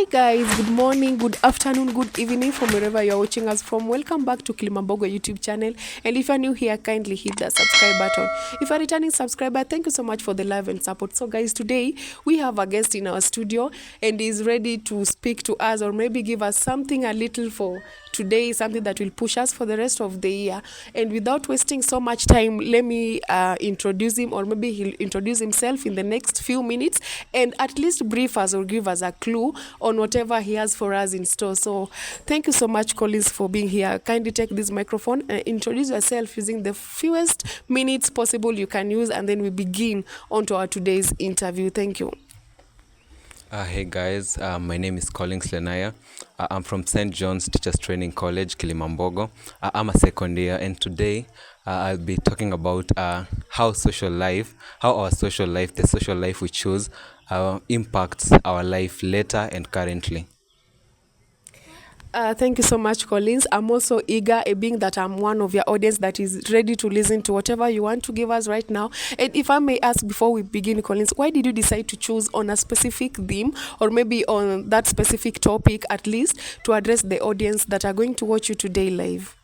Hey guys, good morning, good afternoon, good evening from wherever you're watching us from. Welcome back to Kilimambogo YouTube channel. And if you're new here, kindly hit the subscribe button. If you're a returning subscriber, thank you so much for the love and support. So guys, today we have a guest in our studio and he's ready to speak to us or maybe give us something a little for today, something that will push us for the rest of the year. And without wasting so much time, let me introduce him, or maybe he'll introduce himself in the next few minutes and at least brief us or give us a clue on whatever he has for us in store. So thank you so much, Collins, for being here. Kindly take this microphone and introduce yourself using the fewest minutes possible you can use, and then we begin on to our today's interview. Thank you. Hey guys, my name is Collins Lenaya. I'm from St. John's Teachers Training College, Kilimambogo. I'm a second year, and today I'll be talking about how our social life, the social life we choose, impacts our life later and currently. Thank you so much, Collins. I'm also eager, being that I'm one of your audience that is ready to listen to whatever you want to give us right now. And if I may ask before we begin, Collins, why did you decide to choose on a specific theme or maybe on that specific topic at least to address the audience that are going to watch you today live?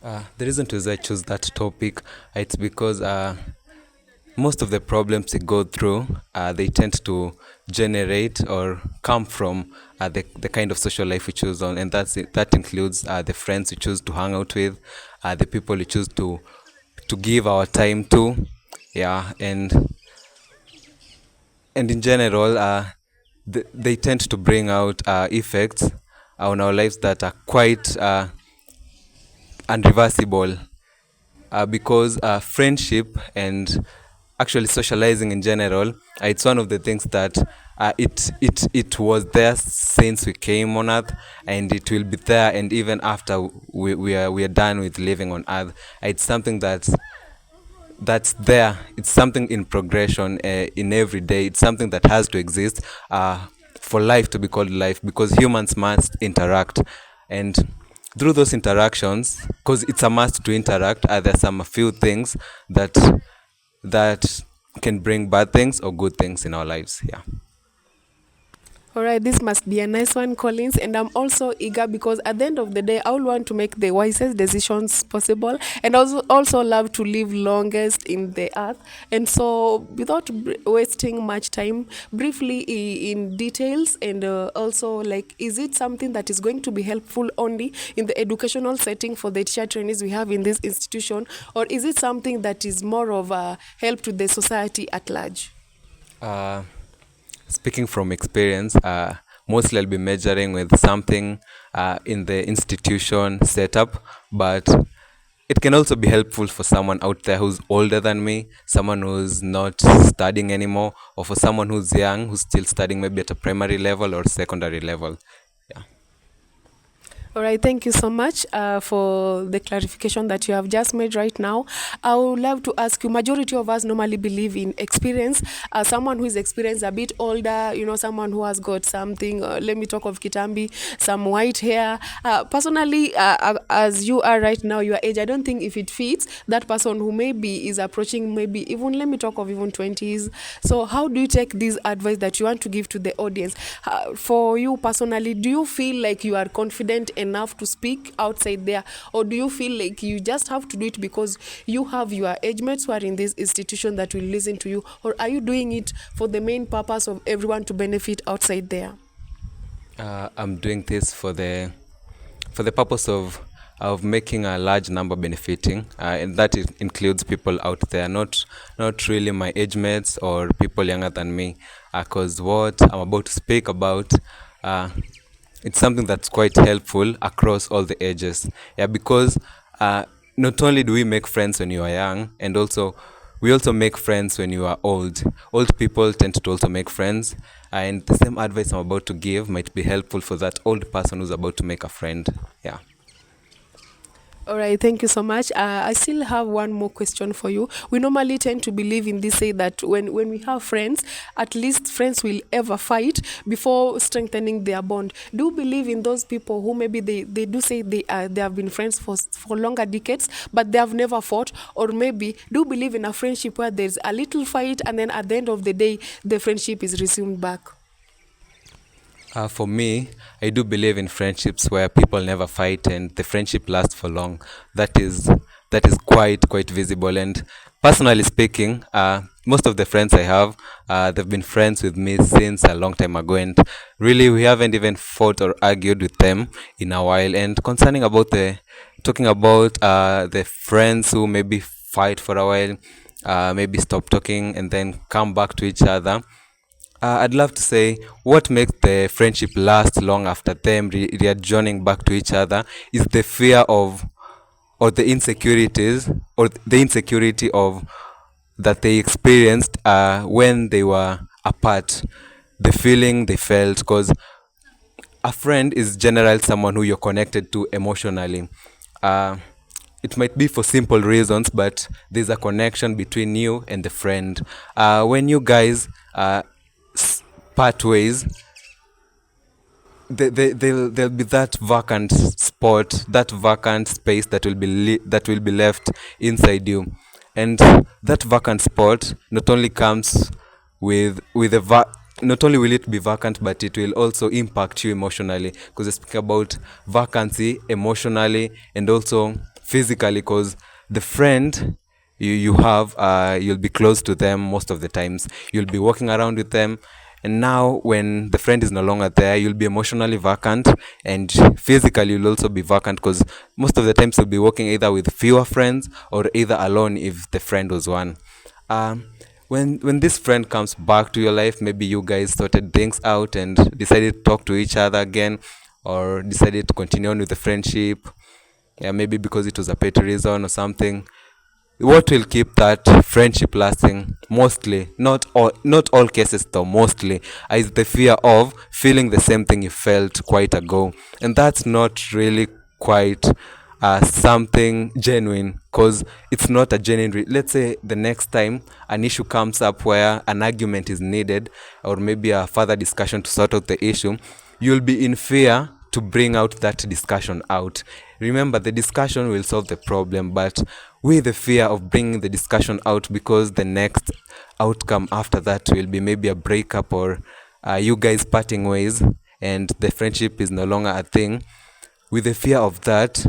The reason to I choose that topic, it's because most of the problems we go through, they tend to generate or come from the kind of social life we choose on, and that includes the friends we choose to hang out with, the people we choose to give our time to, yeah, and in general, they tend to bring out effects on our lives that are quite unreversible, because friendship and actually socializing in general, it's one of the things that it was there since we came on earth, and it will be there, and even after we are done with living on earth, it's something that's there. It's something in progression, in every day. It's something that has to exist for life to be called life, because humans must interact, and through those interactions, because it's a must to interact, there's a few things that can bring bad things or good things in our lives. Yeah. All right, this must be a nice one, Collins. And I'm also eager because at the end of the day, I will want to make the wisest decisions possible. And also love to live longest in the earth. And so, without wasting much time, briefly in details, and also, like, is it something that is going to be helpful only in the educational setting for the teacher trainees we have in this institution? Or is it something that is more of a help to the society at large? Uh, Speaking from experience, mostly I'll be measuring with something in the institution setup, but it can also be helpful for someone out there who's older than me, someone who's not studying anymore, or for someone who's young, who's still studying maybe at a primary level or secondary level. Yeah. All right, thank you so much for the clarification that you have just made right now. I would love to ask you, majority of us normally believe in experience. Someone who is experienced a bit older, someone who has got something, let me talk of Kitambi, some white hair. Personally, as you are right now, your age, I don't think if it fits that person who maybe is approaching maybe even, let me talk of even 20s. So how do you take this advice that you want to give to the audience? For you personally, do you feel like you are confident enough to speak outside there, or do you feel like you just have to do it because you have your age mates who are in this institution that will listen to you, or are you doing it for the main purpose of everyone to benefit outside there? I'm doing this for the purpose of making a large number benefiting, and that includes people out there, not really my age mates or people younger than me, because what I'm about to speak about, it's something that's quite helpful across all the ages. Yeah, because not only do we make friends when you are young, and also we also make friends when you are old. Old people tend to also make friends, and the same advice I'm about to give might be helpful for that old person who's about to make a friend. Yeah. All right, thank you so much. I still have one more question for you. We normally tend to believe in this, say that when we have friends, at least friends will ever fight before strengthening their bond. Do you believe in those people who maybe they do say they have been friends for longer decades, but they have never fought? Or maybe do you believe in a friendship where there's a little fight and then at the end of the day, the friendship is resumed back? For me, I do believe in friendships where people never fight and the friendship lasts for long. That is that is quite visible. And personally speaking, most of the friends I have, they've been friends with me since a long time ago, and really we haven't even fought or argued with them in a while. And concerning about the talking about the friends who maybe fight for a while, maybe stop talking and then come back to each other. I'd love to say what makes the friendship last long after them readjoining back to each other is the fear of or the insecurities or the insecurity of that they experienced when they were apart, the feeling they felt, because a friend is generally someone who you're connected to emotionally. Uh, it might be for simple reasons, but there's a connection between you and the friend. When you guys part ways, there'll be that vacant spot, that vacant space that will be that will be left inside you, and that vacant spot not only comes with not only will it be vacant, but it will also impact you emotionally, because I speak about vacancy emotionally and also physically, because the friend you have, you'll be close to them most of the times, you'll be walking around with them, and now when the friend is no longer there, you'll be emotionally vacant and physically you'll also be vacant, because most of the times you'll be working either with fewer friends or either alone if the friend was one. When this friend comes back to your life, maybe you guys sorted things out and decided to talk to each other again, or decided to continue on with the friendship, yeah, maybe because it was a petty reason or something. What will keep that friendship lasting, mostly, not all cases though, mostly, is the fear of feeling the same thing you felt quite ago, and that's not really quite something genuine, because it's not a genuine let's say the next time an issue comes up where an argument is needed, or maybe a further discussion to sort out the issue, you'll be in fear to bring out that discussion out. Remember, the discussion will solve the problem, but with the fear of bringing the discussion out, because the next outcome after that will be maybe a breakup, or you guys parting ways and the friendship is no longer a thing. With the fear of that,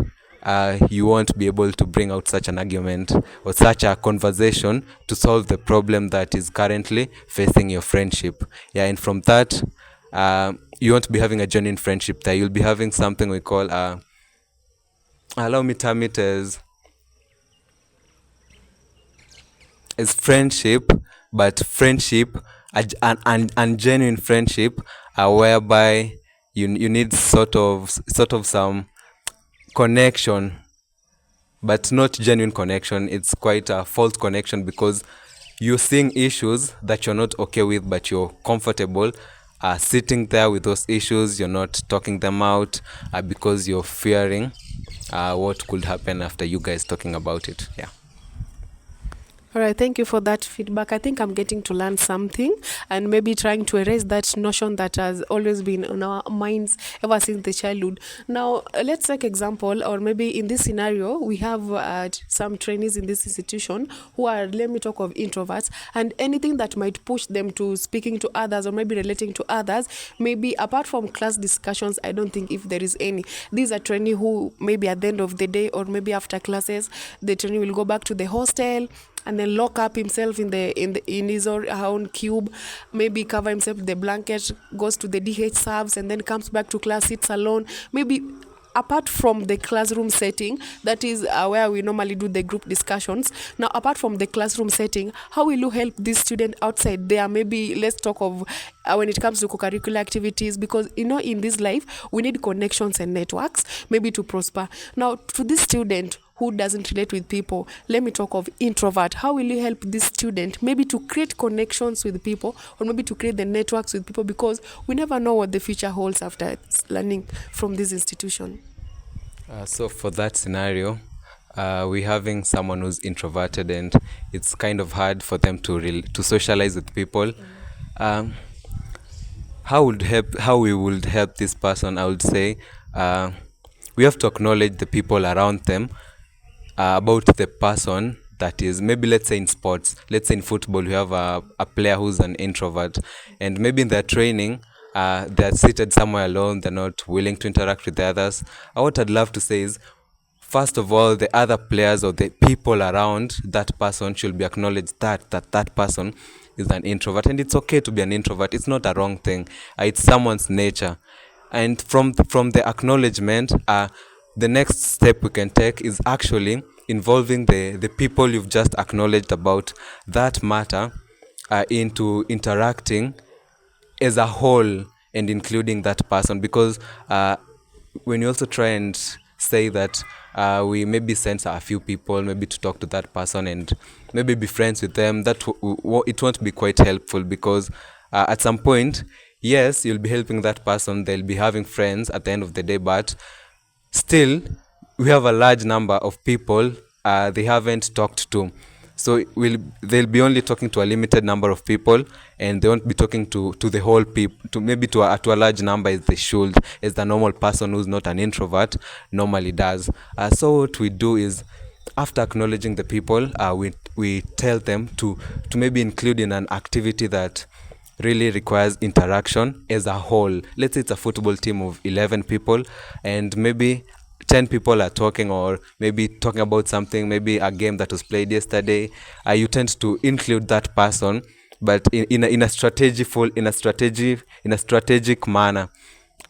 you won't be able to bring out such an argument or such a conversation to solve the problem that is currently facing your friendship. Yeah, and from that, you won't be having a genuine friendship there. You'll be having something we call, allow me to term it as friendship, but friendship, an genuine friendship, whereby you need sort of some connection, but not genuine connection. It's quite a false connection, because you're seeing issues that you're not okay with, but you're comfortable sitting there with those issues. You're not talking them out because you're fearing what could happen after you guys talking about it. Yeah. All right, thank you for that feedback. I think I'm getting to learn something and maybe trying to erase that notion that has always been on our minds ever since the childhood. Now, let's take example, or maybe in this scenario, we have some trainees in this institution who are, let me talk of introverts, and anything that might push them to speaking to others or maybe relating to others, maybe apart from class discussions, I don't think if there is any. These are trainees who maybe at the end of the day or maybe after classes, the trainee will go back to the hostel and then lock up himself in his or her own cube, maybe cover himself with the blanket, goes to the DH serves, and then comes back to class, sits alone. Maybe apart from the classroom setting, that is where we normally do the group discussions. Now, apart from the classroom setting, how will you help this student outside there? Maybe let's talk of when it comes to co-curricular activities, because in this life we need connections and networks maybe to prosper. Now, to this student who doesn't relate with people, let me talk of introvert. How will you help this student maybe to create connections with people, or maybe to create the networks with people, because we never know what the future holds after learning from this institution. So for that scenario, we having someone who's introverted and it's kind of hard for them to socialize with people. Um, how we would help this person? I would say we have to acknowledge the people around them, about the person that is, maybe let's say in sports, let's say in football, we have a player who's an introvert, and maybe in their training, they're seated somewhere alone, they're not willing to interact with the others. What I'd love to say is, first of all, the other players or the people around that person should be acknowledged that person is an introvert, and it's okay to be an introvert. It's not a wrong thing. It's someone's nature. And from the acknowledgement, the next step we can take is actually involving the people you've just acknowledged about that matter into interacting as a whole and including that person, because when you also try and say that we maybe send a few people maybe to talk to that person and maybe be friends with them, that it won't be quite helpful, because at some point, yes, you'll be helping that person, they'll be having friends at the end of the day, but still we have a large number of people they haven't talked to. So they'll be only talking to a limited number of people, and they won't be talking to the whole people, to maybe to a large number as they should, as the normal person who's not an introvert normally does. So what we do is, after acknowledging the people, we tell them to maybe include in an activity that really requires interaction as a whole. Let's say it's a football team of 11 people, and maybe 10 people are talking, or maybe talking about something, maybe a game that was played yesterday. You tend to include that person, but in a strategic manner,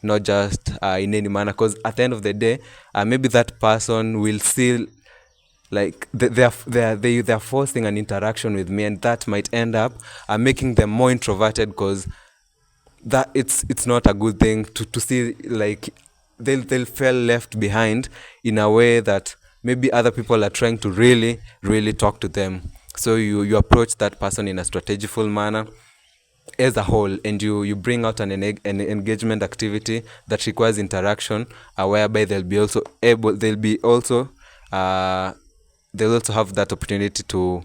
not just in any manner, because at the end of the day, maybe that person will still, like, they're forcing an interaction with me, and that might end up making them more introverted, because that it's not a good thing to see, like, they'll feel left behind in a way that maybe other people are trying to really talk to them. So you approach that person in a strategiful manner as a whole, and you bring out an engagement activity that requires interaction, whereby they'll also have that opportunity to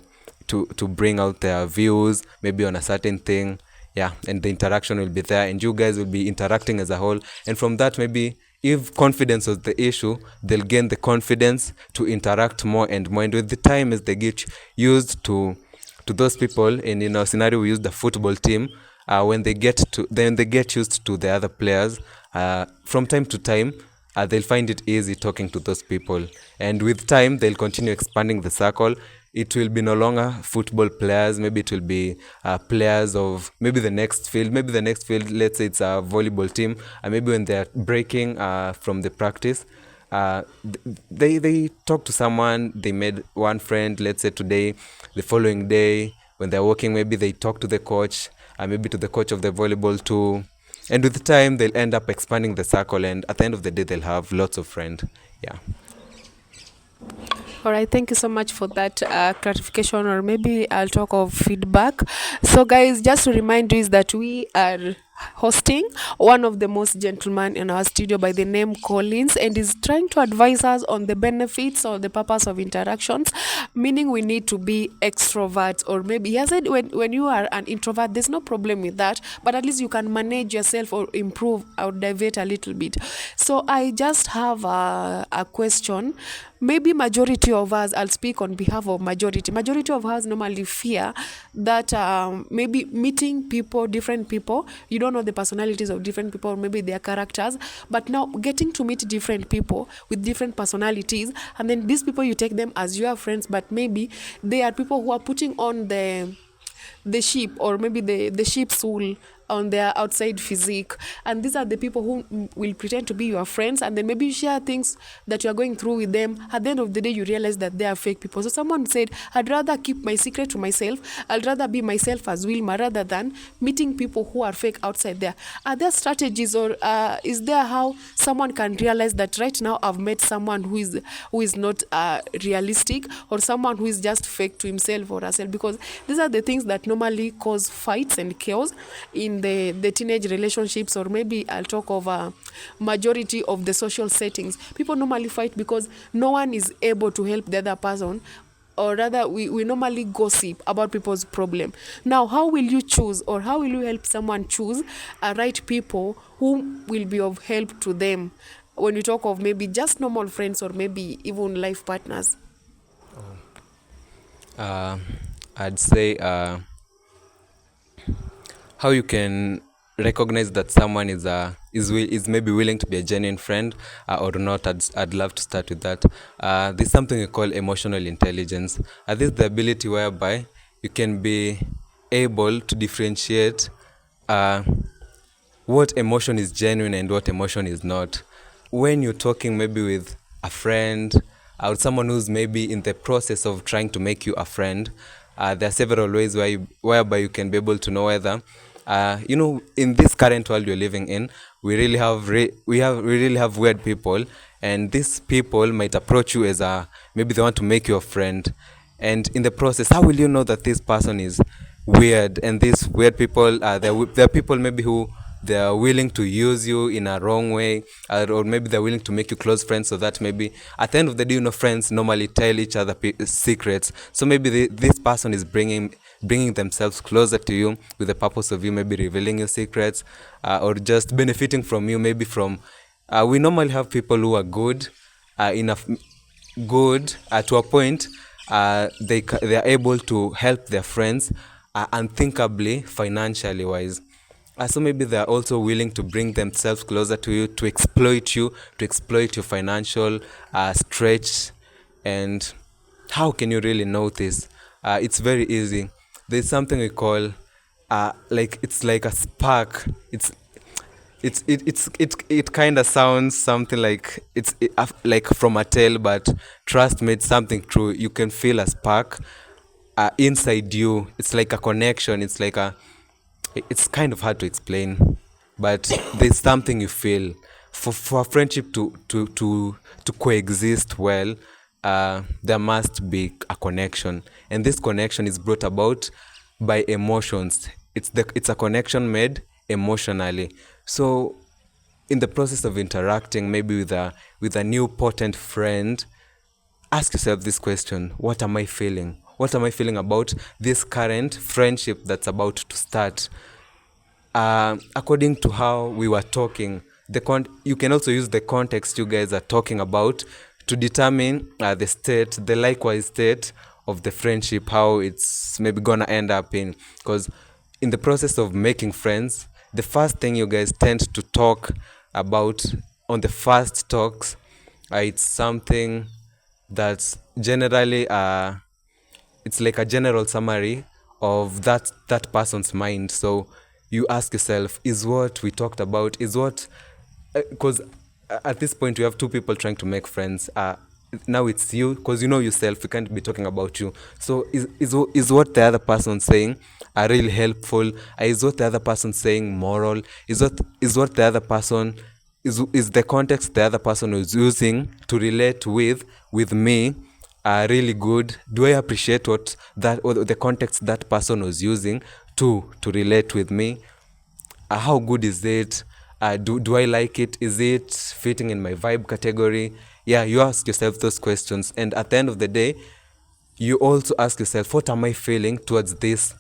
bring out their views maybe on a certain thing. Yeah, and the interaction will be there, and you guys will be interacting as a whole. And from that, maybe if confidence was the issue, they'll gain the confidence to interact more and more. And with the time, as they get used to those people, and in our scenario we use the football team, when they get used to the other players, from time to time, they'll find it easy talking to those people. And with time, they'll continue expanding the circle. It will be no longer football players, maybe it will be players of maybe the next field. Let's say it's a volleyball team, and maybe when they're breaking from the practice, they talk to someone, they made one friend, let's say today. The following day, when they're working, maybe they talk to the coach, maybe to the coach of the volleyball too. And with time, they'll end up expanding the circle, and at the end of the day, they'll have lots of friends. Yeah. All right, thank you so much for that clarification, or maybe I'll talk of feedback. So, guys, just to remind you is that we are hosting one of the most gentlemen in our studio by the name Collins, and is trying to advise us on the benefits or the purpose of interactions, meaning we need to be extroverts, or maybe he has said when you are an introvert, there's no problem with that, but at least you can manage yourself or improve or deviate a little bit. So I just have a question. Maybe majority of us, I'll speak on behalf of majority of us normally fear that maybe meeting people, different people, you don't know the personalities of different people, or maybe their characters, but now getting to meet different people with different personalities, and then these people, you take them as your friends, but maybe they are people who are putting on the sheep, or maybe the sheep's wool on their outside physique, and these are the people who will pretend to be your friends, and then maybe you share things that you are going through with them. At the end of the day, you realize that they are fake people. So someone said, I'd rather keep my secret to myself, I'd rather be myself as Wilma, rather than meeting people who are fake outside there. Are there strategies, or is there how someone can realize that right now I've met someone who is not realistic, or someone who is just fake to himself or herself? Because these are the things that normally cause fights and chaos in the teenage relationships, or maybe I'll talk of a majority of the social settings. People normally fight because no one is able to help the other person, or rather we normally gossip about people's problem. Now, how will you choose, or how will you help someone choose a right people who will be of help to them, when you talk of maybe just normal friends, or maybe even life partners? I'd say how you can recognize that someone is maybe willing to be a genuine friend, or not. I'd love to start with that. There's something we call emotional intelligence. This is the ability whereby you can be able to differentiate uh, what emotion is genuine and what emotion is not. When you're talking maybe with a friend, or someone who's maybe in the process of trying to make you a friend, there are several ways whereby you can be able to know whether, in this current world we're living in, we really have weird people, and these people might approach you as maybe they want to make you a friend, and in the process, how will you know that this person is weird? And these weird people, there are people maybe who they are willing to use you in a wrong way, or maybe they're willing to make you close friends, so that maybe at the end of the day, friends normally tell each other secrets. So maybe this person is bringing themselves closer to you with the purpose of you maybe revealing your secrets, or just benefiting from you, maybe from we normally have people who are good, enough good to a point, they are able to help their friends unthinkably, financially wise. So maybe they're also willing to bring themselves closer to you, to exploit your financial stretch. And how can you really know this? It's very easy. There's something we call it's like a spark. It kind of sounds something like like from a tale, but trust me, it's something true. You can feel a spark inside you. It's like a connection. It's kind of hard to explain, but there's something you feel. For a friendship to coexist well, there must be a connection, and this connection is brought about by emotions. It's a connection made emotionally. So in the process of interacting maybe with a new potent friend, ask yourself this question: what am I feeling? What am I feeling about this current friendship that's about to start? According to how we were talking, you can also use the context you guys are talking about to determine the likewise state of the friendship, how it's maybe gonna end up in. Because in the process of making friends, the first thing you guys tend to talk about on the first talks, it's something that's generally it's like a general summary of that person's mind. So you ask yourself, is what we talked about, is what, because at this point you have two people trying to make friends. Now it's you, because you know yourself, you can't be talking about you. So is what the other person saying really helpful? Is what the other person saying moral? Is what the other person is the context the other person is using to relate with me really good? Do I appreciate what the context that person was using to relate with me? How good is it? Do I like it? Is it fitting in my vibe category? Yeah, you ask yourself those questions, and at the end of the day, you also ask yourself, what am I feeling towards this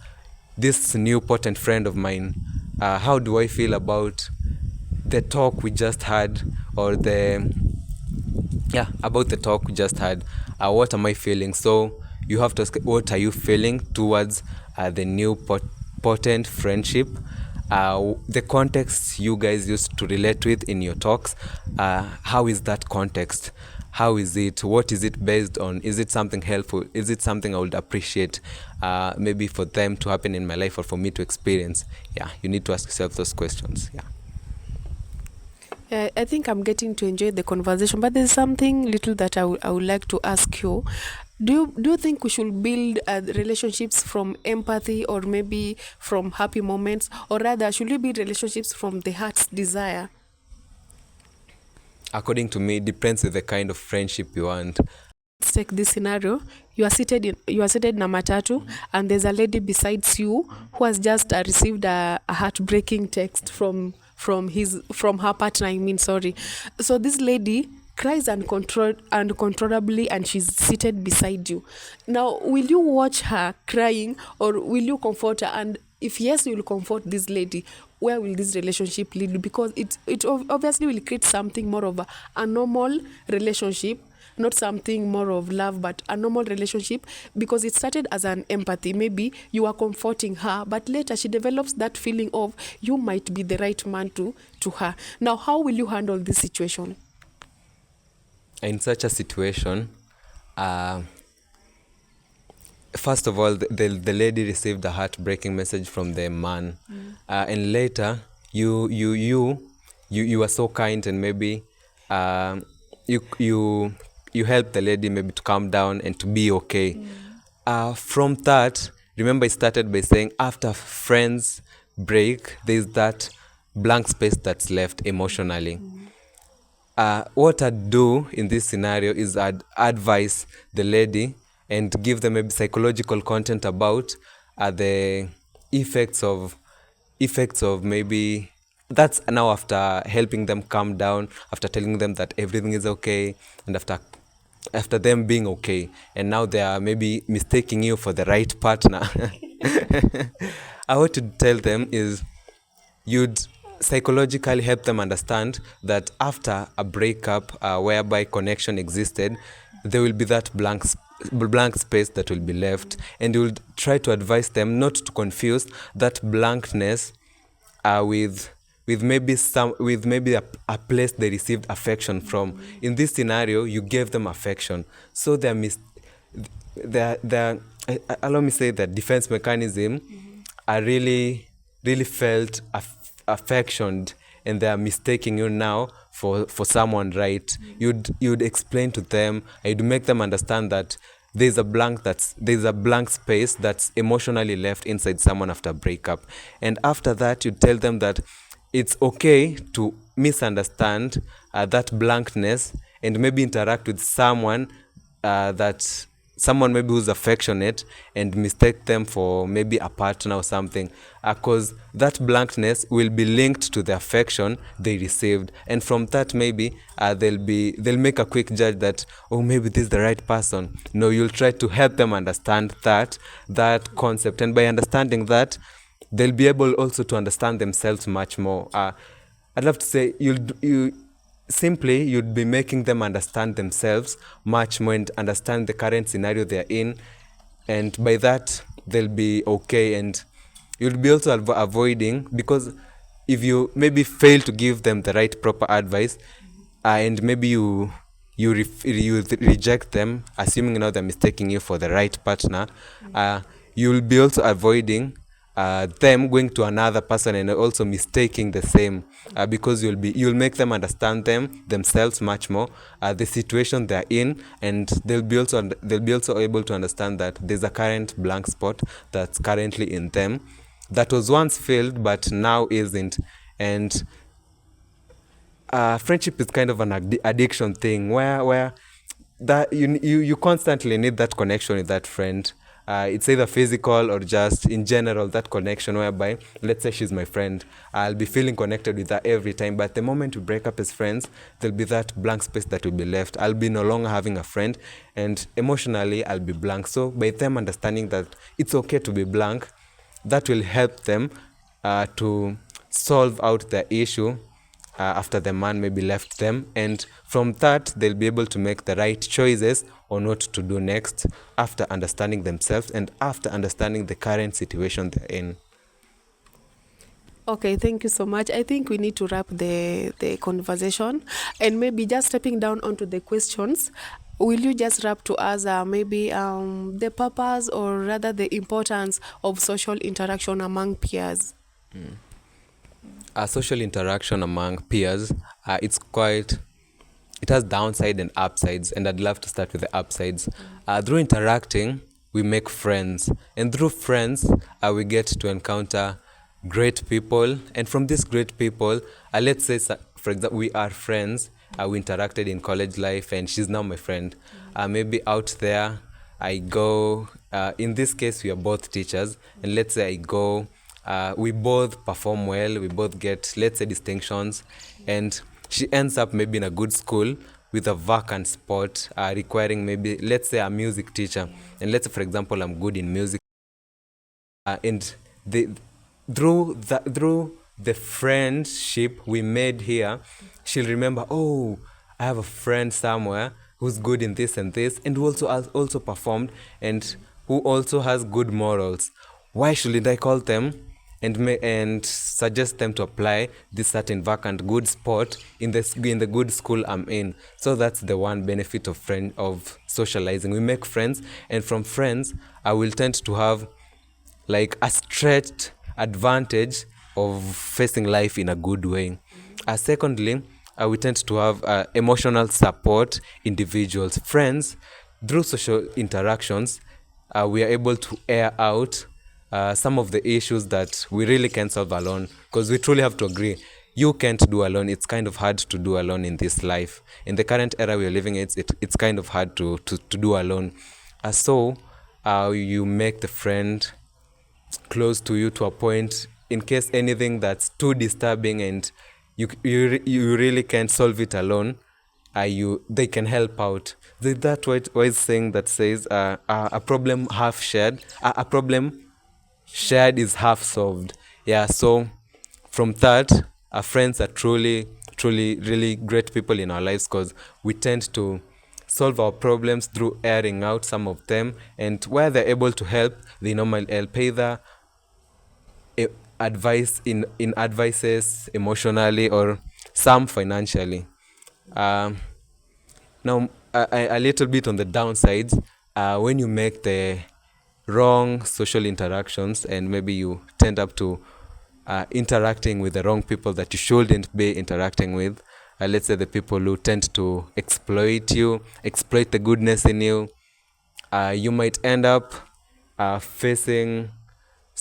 new potent friend of mine? How do I feel about the talk we just had, or about the talk we just had? What am I feeling? So you have to ask, what are you feeling towards the new potent friendship? The context you guys used to relate with in your talks, how is that context? How is it? What is it based on? Is it something helpful? Is it something I would appreciate maybe for them to happen in my life, or for me to experience? Yeah, you need to ask yourself those questions. I think I'm getting to enjoy the conversation, but there's something little that I would like to ask you. Do you think we should build relationships from empathy, or maybe from happy moments, or rather should we build relationships from the heart's desire? According to me, it depends on the kind of friendship you want. Let's take this scenario. You are seated in a matatu, and there's a lady besides you who has just received a heartbreaking text from her partner. I mean, sorry. So this lady cries uncontrollably, and she's seated beside you. Now, will you watch her crying, or will you comfort her? And if yes, you will comfort this lady, where will this relationship lead? Because it obviously will create something more of a normal relationship. not something more of love, but a normal relationship, because it started as an empathy. Maybe you are comforting her, but later she develops that feeling of you might be the right man to her. Now, how will you handle this situation? In such a situation, uh, first of all, the lady received a heartbreaking message from the man, and later you were so kind, and maybe you you you helped the lady maybe to calm down and to be okay. From that, remember, it started by saying after friends break, there's that blank space that's left emotionally. What I'd do in this scenario is I'd advise the lady and give them maybe psychological content about the effects of maybe that's now after helping them calm down, after telling them that everything is okay, and after them being okay, and now they are maybe mistaking you for the right partner. I want to tell them is you'd psychologically help them understand that after a breakup whereby connection existed, there will be that blank space that will be left, and you will try to advise them not to confuse that blankness with maybe a place they received affection from. In this scenario, you gave them affection, so allow me say that defense mechanism are really felt affectioned, and they are mistaking you now for someone, right? You'd explain to them, you'd make them understand that there's a blank space that's emotionally left inside someone after breakup. And after that, you tell them that it's okay to misunderstand that blankness, and maybe interact with someone maybe who's affectionate, and mistake them for maybe a partner or something, because that blankness will be linked to the affection they received, and from that maybe they'll make a quick judge that, oh, maybe this is the right person. No, you'll try to help them understand that concept, and by understanding that, they'll be able also to understand themselves much more. I'd love to say you'd be making them understand themselves much more and understand the current scenario they're in, and by that they'll be okay. And you'll be also avoiding, because if you maybe fail to give them the right proper advice, and maybe you reject them, assuming now they're mistaking you for the right partner, you'll be also avoiding them going to another person and also mistaking the same, because you'll make them understand themselves much more, the situation they're in, and they'll be also able to understand that there's a current blank spot that's currently in them that was once filled but now isn't. And friendship is kind of an addiction thing where that you constantly need that connection with that friend. It's either physical or just in general, that connection whereby, let's say she's my friend, I'll be feeling connected with her every time, but the moment we break up as friends, there'll be that blank space that will be left. I'll be no longer having a friend, and emotionally I'll be blank. So by them understanding that it's okay to be blank, that will help them to solve out the issue after the man maybe left them, and from that they'll be able to make the right choices on what to do next, after understanding themselves and after understanding the current situation they're in. Okay, thank you so much. I think we need to wrap the conversation, and maybe just stepping down onto the questions. Will you just wrap to us maybe the purpose, or rather the importance of social interaction among peers? Social interaction among peers, it has downside and upsides, and I'd love to start with the upsides. Through interacting, we make friends, and through friends, we get to encounter great people, and from these great people, let's say, for example, we are friends, we interacted in college life, and she's now my friend. Maybe out there, I go, in this case, we are both teachers, and let's say I go, we both perform well, we both get, let's say, distinctions, and she ends up maybe in a good school with a vacant spot requiring maybe, let's say, a music teacher. And let's say, for example, I'm good in music, and through the friendship we made here, she'll remember, oh, I have a friend somewhere who's good in this and this, and who also has also performed, and who also has good morals. Why shouldn't I call them and suggest them to apply this certain vacant good spot in the good school I'm in? So that's the one benefit of socializing. We make friends, and from friends I will tend to have like a stretched advantage of facing life in a good way. Secondly, we tend to have emotional support individuals. Friends, through social interactions, we are able to air out some of the issues that we really can't solve alone, because we truly have to agree you can't do alone. It's kind of hard to do alone in this life. In the current era we are living, it's kind of hard to do alone. So you make the friend close to you to a point in case anything that's too disturbing and you really can't solve it alone. They can help out. There's that wise saying that says a problem half shared, a problem shared is half solved. Yeah, so from that, our friends are truly really great people in our lives, because we tend to solve our problems through airing out some of them, and where they're able to help, they normally help, either advice in advices emotionally, or some financially. Now, a little bit on the downsides, when you make the wrong social interactions, and maybe you tend up to interacting with the wrong people that you shouldn't be interacting with. Let's say the people who tend to exploit you, exploit the goodness in you. You might end up facing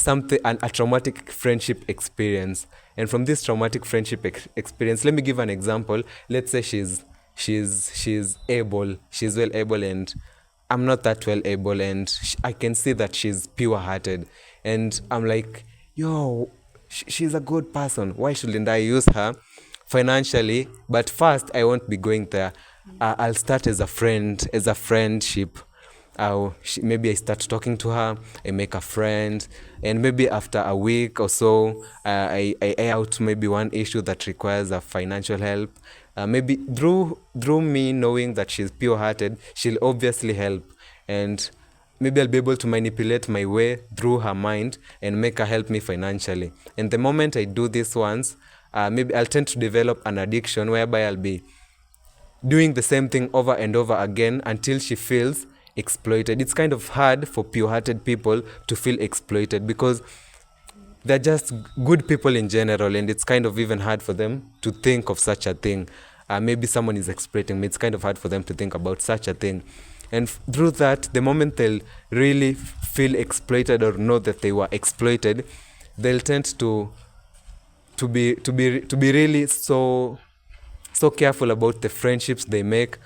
a traumatic friendship experience. And from this traumatic friendship experience, let me give an example. Let's say she's well able, and I'm not that well able, and I can see that she's pure hearted, and I'm like, yo, she's a good person, why shouldn't I use her financially? But first, I won't be going there. I'll start as a friendship. Maybe I start talking to her, I make a friend, and maybe after a week or so, I air out maybe one issue that requires a financial help. Maybe through me knowing that she's pure-hearted, she'll obviously help, and maybe I'll be able to manipulate my way through her mind and make her help me financially. And the moment I do this once, maybe I'll tend to develop an addiction whereby I'll be doing the same thing over and over again until she feels exploited. It's kind of hard for pure-hearted people to feel exploited, because they're just good people in general, and it's kind of even hard for them to think of such a thing. Maybe someone is exploiting me, it's kind of hard for them to think about such a thing. And through that, the moment they'll really feel exploited or know that they were exploited, they'll tend to be really so careful about the friendships they make,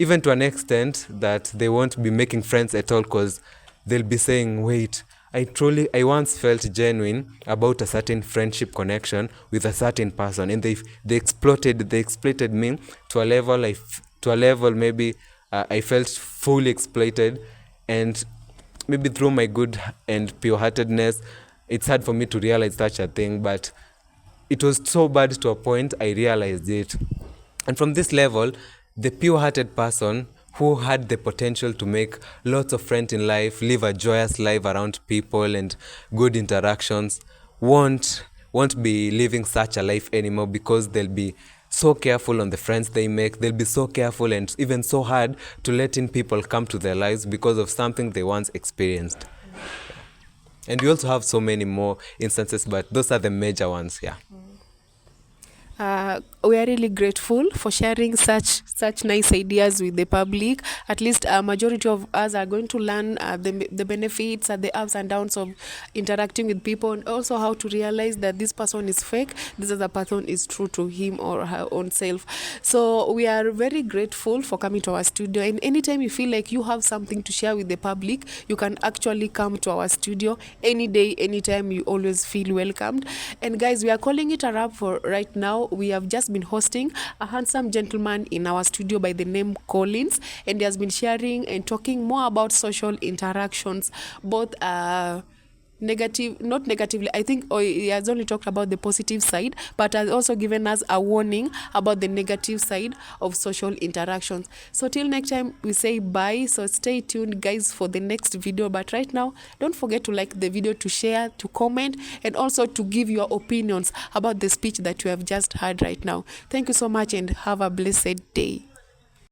even to an extent that they won't be making friends at all, because they'll be saying, wait, I once felt genuine about a certain friendship connection with a certain person, and they exploited me to a level maybe I felt fully exploited, and maybe through my good and pure-heartedness, it's hard for me to realize such a thing, but it was so bad to a point I realized it. And from this level, the pure-hearted person who had the potential to make lots of friends in life, live a joyous life around people and good interactions, won't be living such a life anymore, because they'll be so careful on the friends they make. They'll be so careful and even so hard to letting people come to their lives because of something they once experienced. And we also have so many more instances, but those are the major ones. Yeah. We are really grateful for sharing such nice ideas with the public. At least a majority of us are going to learn the benefits and the ups and downs of interacting with people, and also how to realize that this person is fake, this other person is true to him or her own self. So we are very grateful for coming to our studio, and anytime you feel like you have something to share with the public, you can actually come to our studio any day, anytime. You always feel welcomed. And guys, we are calling it a wrap for right now. We have just been hosting a handsome gentleman in our studio by the name Collins, and he has been sharing and talking more about social interactions, both negative, not negatively, I think, or he has only talked about the positive side, but has also given us a warning about the negative side of social interactions. So till next time, we say bye. So stay tuned, guys, for the next video. But right now, don't forget to like the video, to share, to comment, and also to give your opinions about the speech that you have just heard right now. Thank you so much and have a blessed day.